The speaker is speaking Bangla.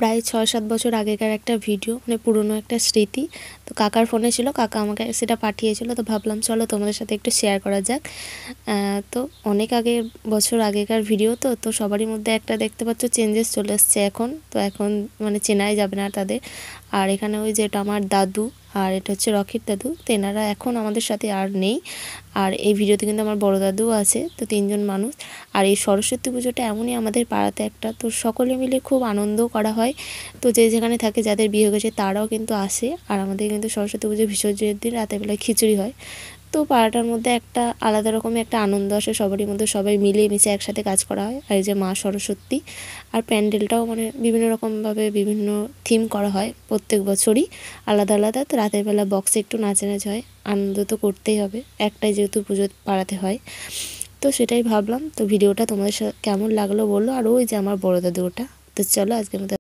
প্রায় ৬-৭ বছর আগেকার একটা ভিডিও, মানে পুরনো একটা স্মৃতি। তো কাকার ফোনে ছিল, কাকা আমাকে সেটা পাঠিয়েছিল। তো ভাবলাম চলো তোমাদের সাথে একটু শেয়ার করা যাক। তো অনেক বছর আগেকার ভিডিও, তো সবারই মধ্যে একটা দেখতে পাচ্ছ চেঞ্জেস চলে এসছে এখন। তো এখন মানে চেনাই যাবে না তাদের। আর এখানে ওই যেটা আমার দাদু, আর এটা হচ্ছে রকির দাদু, তো এনারা এখন আমাদের সাথে আর নেই। আর এই ভিডিওতে কিন্তু আমার বড় দাদুও আছে। তো 3জন মানুষ। আর এই সরস্বতী পুজোটা এমনই আমাদের পাড়াতে একটা, তো সকলে মিলে খুব আনন্দও করা হয়। তো যে যেখানে থাকে, যাদের বিয়ে হয়ে গেছে তারাও কিন্তু আসে। আর আমাদের কিন্তু সরস্বতী পুজো বিসর্জনের দিন রাতের বেলায় খিচুড়ি হয়। তো পাড়াটার মধ্যে একটা আলাদা রকমের একটা আনন্দ আসে, সবারই মধ্যে সবাই মিলে মিশে একসাথে কাজ করা হয়। আর এই যে মা সরস্বতী, আর প্যান্ডেলটাও মানে বিভিন্ন রকমভাবে বিভিন্ন থিম করা হয় প্রত্যেক বছরই আলাদা আলাদা। তো রাতের বেলা বক্সে একটু নাচানাচি হয়, আনন্দ তো করতেই হবে, একটাই যেহেতু পুজো পাড়াতে হয়। তো সেটাই ভাবলাম। তো ভিডিওটা তোমাদের কেমন লাগলো বললো। আর ওই যে আমার বড় দাদু, ওটা। তো চলো আজকের মতো